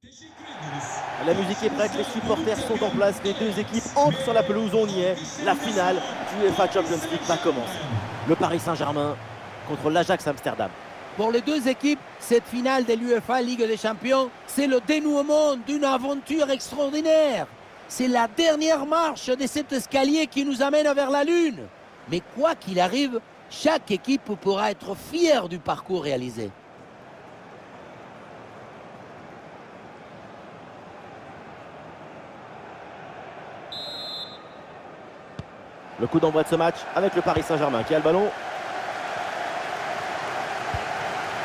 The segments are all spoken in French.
La musique est prête, les supporters sont en place, les deux équipes entrent sur la pelouse, on y est. La finale du UEFA Champions League va commencer. Le Paris Saint-Germain contre l'Ajax Amsterdam. Pour les deux équipes, cette finale de l'UEFA Ligue des Champions, c'est le dénouement d'une aventure extraordinaire. C'est la dernière marche de cet escalier qui nous amène vers la Lune. Mais quoi qu'il arrive, chaque équipe pourra être fière du parcours réalisé. Le coup d'envoi de ce match avec le Paris Saint-Germain qui a le ballon.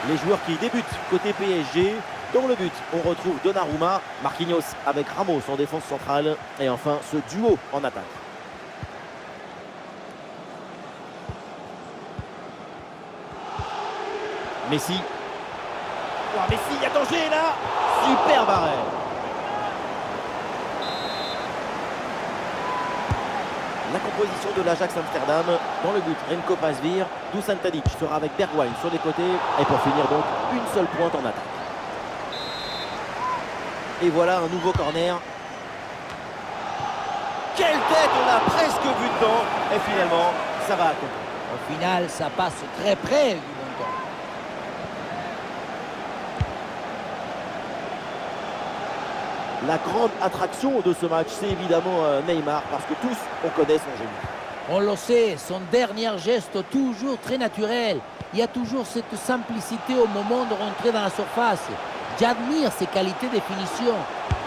Les joueurs qui débutent côté PSG. Dans le but, on retrouve Donnarumma, Marquinhos avec Ramos en défense centrale. Et enfin, ce duo en attaque. Messi. Oh, Messi, il y a danger là. Super arrêt. La composition de l'Ajax Amsterdam dans le but, Remco Pasveer, Dusan Tadic sera avec Bergwijn sur les côtés et pour finir donc une seule pointe en attaque. Et voilà un nouveau corner. Quelle tête, on a presque vu dedans et finalement ça va à côté. Au final, ça passe très près du montant. La grande attraction de ce match, c'est évidemment Neymar, parce que tous, on connaît son génie. On le sait, son dernier geste toujours très naturel. Il y a toujours cette simplicité au moment de rentrer dans la surface. J'admire ses qualités de finition.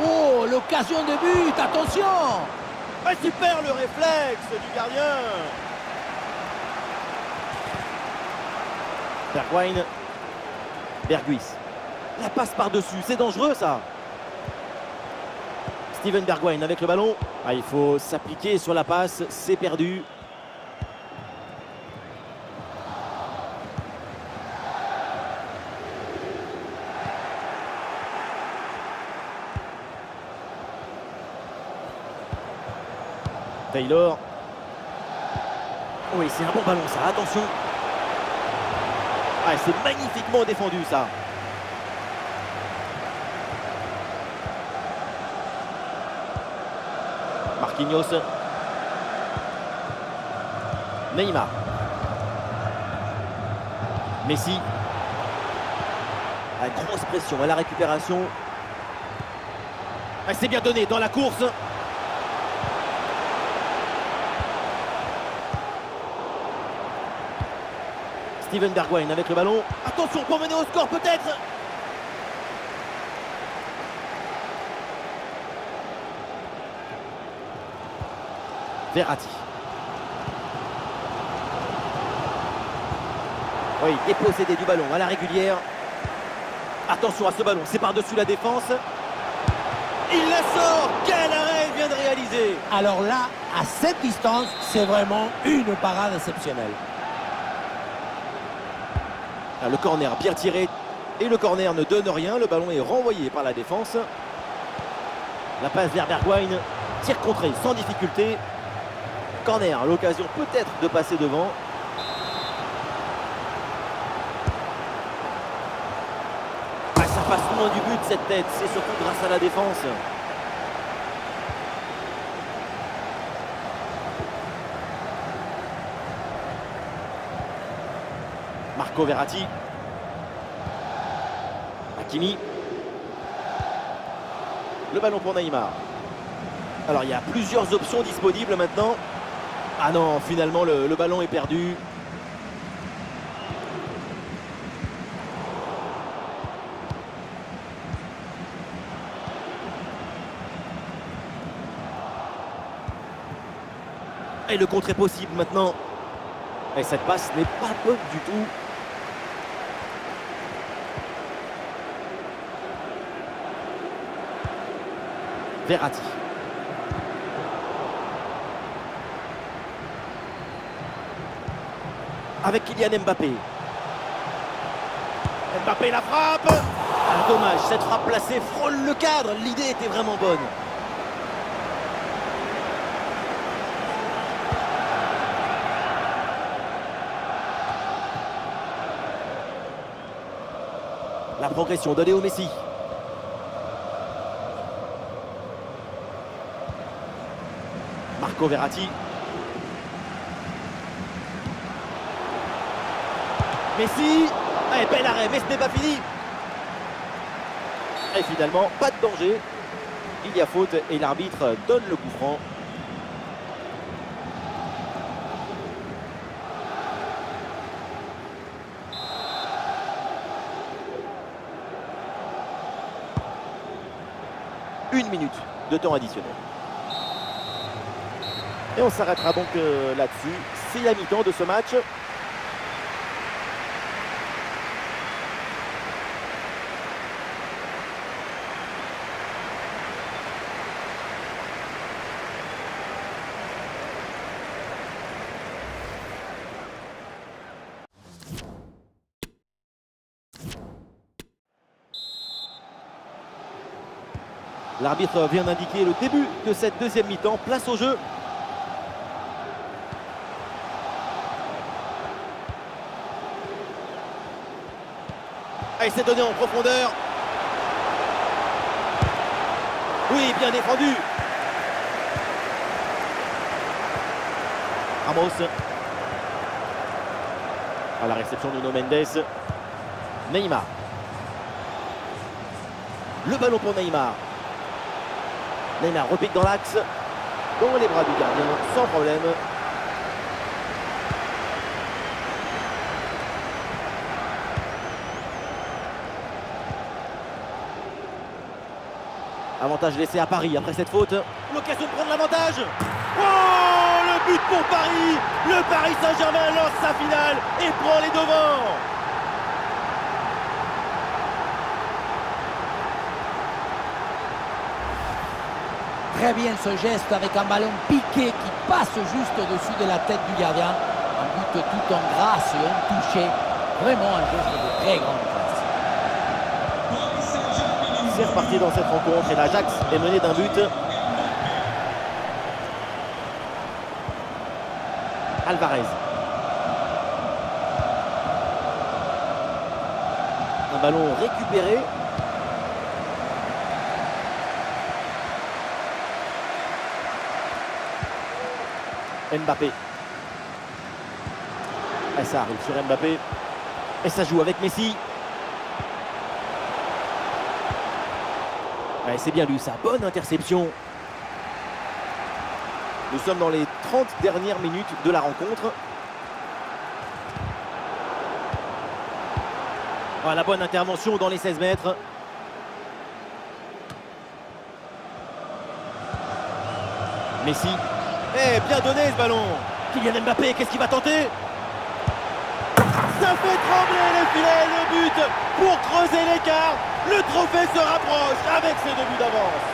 Oh, l'occasion de but, attention! Ah, super le réflexe du gardien. Bergwijn. Berghuis. La passe par-dessus, c'est dangereux ça. Steven Bergwijn avec le ballon. Ah, il faut s'appliquer sur la passe, c'est perdu. Taylor. Oui, c'est un bon ballon ça, attention. Ah, c'est magnifiquement défendu ça. Marquinhos. Neymar. Messi. La grosse pression à la récupération. Ah, c'est bien donné dans la course. Steven Bergwijn avec le ballon. Attention pour mener au score peut-être. Verratti. Oui, dépossédé du ballon à la régulière. Attention à ce ballon, c'est par-dessus la défense. Il la sort. Quel arrêt il vient de réaliser. Alors là, à cette distance, c'est vraiment une parade exceptionnelle. Le corner bien tiré. Et le corner ne donne rien. Le ballon est renvoyé par la défense. La passe vers Bergwijn. Tir contré sans difficulté. Corner, l'occasion peut-être de passer devant. Ah, ça passe loin du but cette tête, c'est surtout grâce à la défense. Marco Verratti. Hakimi. Le ballon pour Neymar. Alors il y a plusieurs options disponibles maintenant. Ah non, finalement le ballon est perdu. Et le contre est possible maintenant. Et cette passe n'est pas bonne du tout. Verratti. Avec Kylian Mbappé. Mbappé la frappe. Ah, dommage, cette frappe placée frôle le cadre. L'idée était vraiment bonne. La progression de Léo Messi. Marco Verratti. Messi. Allez, bel arrêt, mais ce n'est pas fini. Et finalement, pas de danger. Il y a faute et l'arbitre donne le coup franc. Une minute de temps additionnel. Et on s'arrêtera donc là-dessus. C'est la mi-temps de ce match. L'arbitre vient d'indiquer le début de cette deuxième mi-temps. Place au jeu. Ah, il s'est donné en profondeur. Oui, bien défendu. Ramos. À la réception de Nuno Mendes. Neymar. Le ballon pour Neymar. Neymar repique dans l'axe, dans les bras du gardien, sans problème. Avantage laissé à Paris après cette faute. L'occasion de prendre l'avantage. Oh, le but pour Paris. Le Paris Saint-Germain lance sa finale et prend les devants. Très bien ce geste avec un ballon piqué qui passe juste au-dessus de la tête du gardien. Un but tout en grâce et en touché. Vraiment un geste de très grande classe. C'est reparti dans cette rencontre et l'Ajax est mené d'un but. Alvarez. Un ballon récupéré. Mbappé. Et ça arrive sur Mbappé. Et ça joue avec Messi. C'est bien lui, sa bonne interception. Nous sommes dans les 30 dernières minutes de la rencontre. Ah, la bonne intervention dans les 16 mètres. Messi. Eh, bien donné ce ballon. Kylian Mbappé, qu'est-ce qu'il va tenter? Ça fait trembler le filet, le but pour creuser l'écart. Le trophée se rapproche avec ses 2 buts d'avance.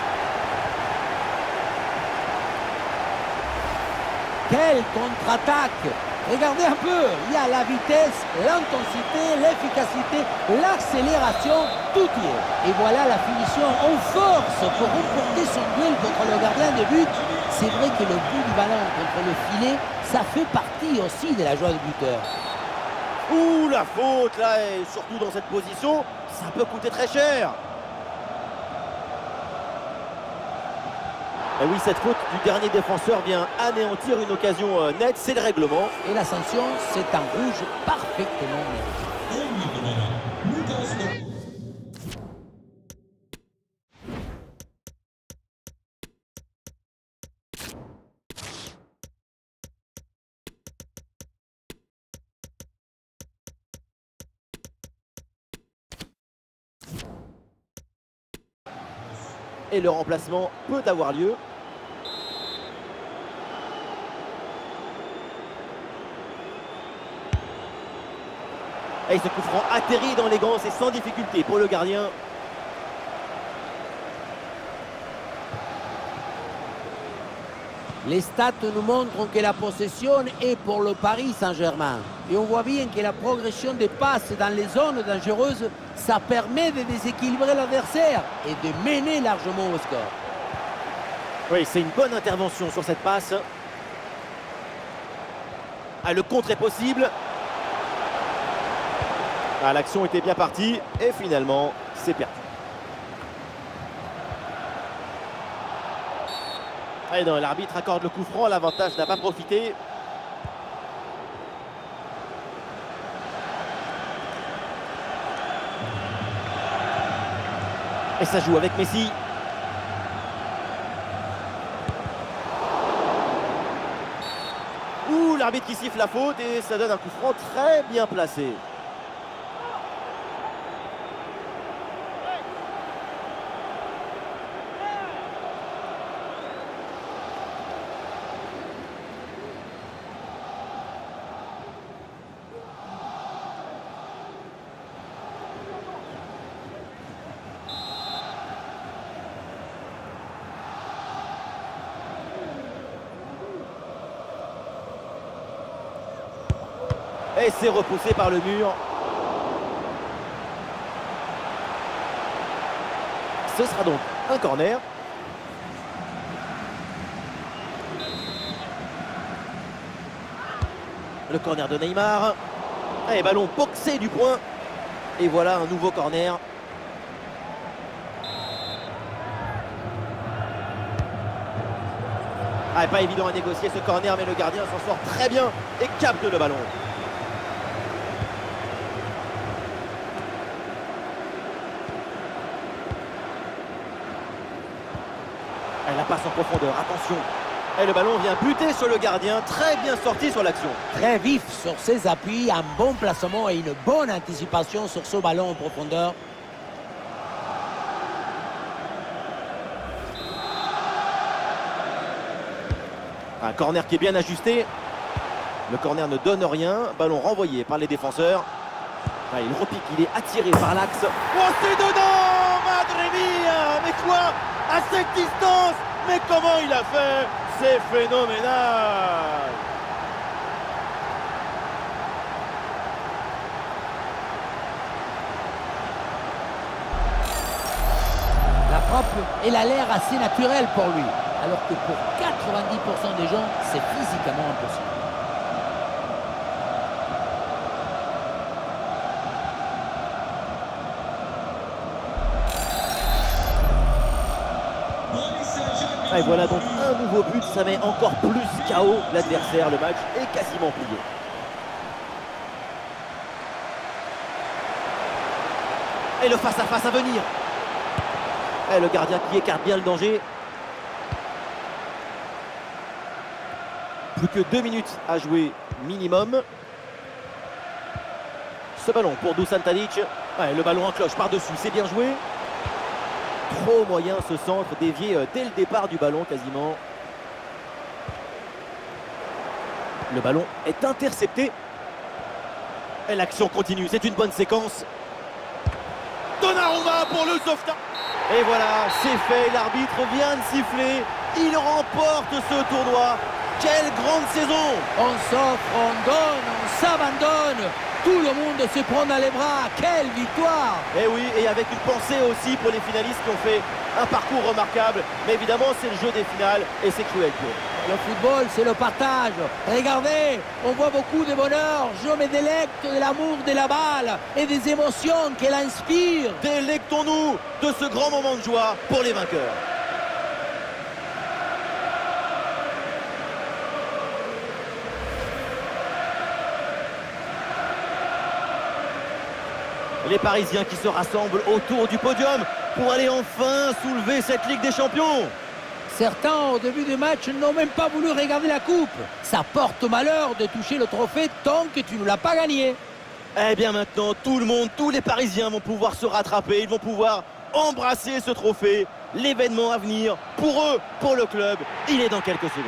Quelle contre-attaque! Regardez un peu, il y a la vitesse, l'intensité, l'efficacité, l'accélération, tout y est. Et voilà la finition en force pour remporter son duel contre le gardien de but. C'est vrai que le bout du ballon contre le filet, ça fait partie aussi de la joie du buteur. Ouh, la faute là, et surtout dans cette position, ça peut coûter très cher. Et oui, cette faute du dernier défenseur vient anéantir une occasion nette, c'est le règlement. Et la sanction, c'est un rouge parfaitement mérité. Et le remplacement peut avoir lieu. Et ce coup franc atterrit dans les gants, c'est sans difficulté pour le gardien. Les stats nous montrent que la possession est pour le Paris Saint-Germain. Et on voit bien que la progression des passes dans les zones dangereuses, ça permet de déséquilibrer l'adversaire et de mener largement au score. Oui, c'est une bonne intervention sur cette passe. Ah, le contre est possible. Ah, l'action était bien partie et finalement, c'est perdu. Et non, l'arbitre accorde le coup franc, l'avantage n'a pas profité. Et ça joue avec Messi. Ouh, l'arbitre qui siffle la faute et ça donne un coup franc très bien placé. Et c'est repoussé par le mur. Ce sera donc un corner. Le corner de Neymar. Et ballon boxé du point. Et voilà un nouveau corner. Ah, pas évident à négocier ce corner, mais le gardien s'en sort très bien et capte le ballon. La passe en profondeur, attention. Et le ballon vient buter sur le gardien, très bien sorti sur l'action. Très vif sur ses appuis, un bon placement et une bonne anticipation sur ce ballon en profondeur. Un corner qui est bien ajusté. Le corner ne donne rien, ballon renvoyé par les défenseurs. Ah, il repique, il est attiré par l'axe. Oh, c'est dedans, Madre mia! Mais quoi? À cette distance? Mais comment il a fait? C'est phénoménal! La frappe, elle a l'air assez naturelle pour lui, alors que pour 90% des gens, c'est physiquement impossible. Et voilà donc un nouveau but, ça met encore plus KO l'adversaire. Le match est quasiment plié. Et le face-à-face à venir. Et le gardien qui écarte bien le danger. Plus que 2 minutes à jouer minimum. Ce ballon pour Dusan Tadic. Ouais, le ballon en cloche par-dessus, c'est bien joué. Trop moyen ce centre, dévié dès le départ du ballon quasiment. Le ballon est intercepté. Et l'action continue, c'est une bonne séquence. Donnarumma pour le sauvetage. Et voilà, c'est fait, l'arbitre vient de siffler. Il remporte ce tournoi. Quelle grande saison! On s'offre, on donne, on s'abandonne. Tout le monde se prend dans les bras. Quelle victoire! Et oui, et avec une pensée aussi pour les finalistes qui ont fait un parcours remarquable. Mais évidemment, c'est le jeu des finales et c'est cruel pour eux. Le football, c'est le partage. Regardez, on voit beaucoup de bonheur. Je me délecte de l'amour de la balle et des émotions qu'elle inspire. Délectons-nous de ce grand moment de joie pour les vainqueurs. Les Parisiens qui se rassemblent autour du podium pour aller enfin soulever cette Ligue des Champions. Certains, au début du match, n'ont même pas voulu regarder la coupe. Ça porte malheur de toucher le trophée tant que tu ne l'as pas gagné. Eh bien maintenant, tout le monde, tous les Parisiens vont pouvoir se rattraper. Ils vont pouvoir embrasser ce trophée. L'événement à venir, pour eux, pour le club, il est dans quelques secondes.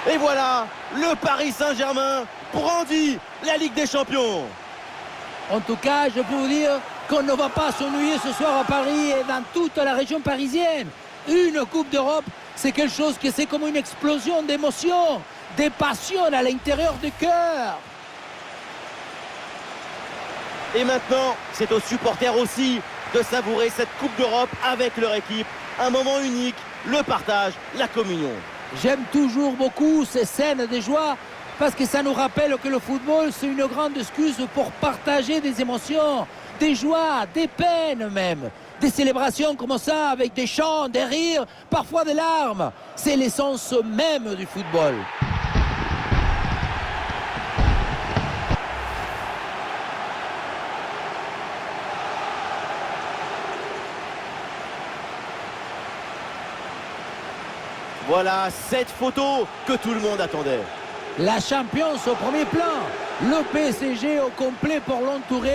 Et voilà, le Paris Saint-Germain brandit la Ligue des Champions. En tout cas, je peux vous dire qu'on ne va pas s'ennuyer ce soir à Paris et dans toute la région parisienne. Une Coupe d'Europe, c'est quelque chose que c'est comme une explosion d'émotions, des passions à l'intérieur du cœur. Et maintenant, c'est aux supporters aussi de savourer cette Coupe d'Europe avec leur équipe. Un moment unique, le partage, la communion. J'aime toujours beaucoup ces scènes de joie parce que ça nous rappelle que le football, c'est une grande excuse pour partager des émotions, des joies, des peines même. Des célébrations comme ça, avec des chants, des rires, parfois des larmes. C'est l'essence même du football. Voilà cette photo que tout le monde attendait. La Champions au premier plan. Le PSG au complet pour l'entourer.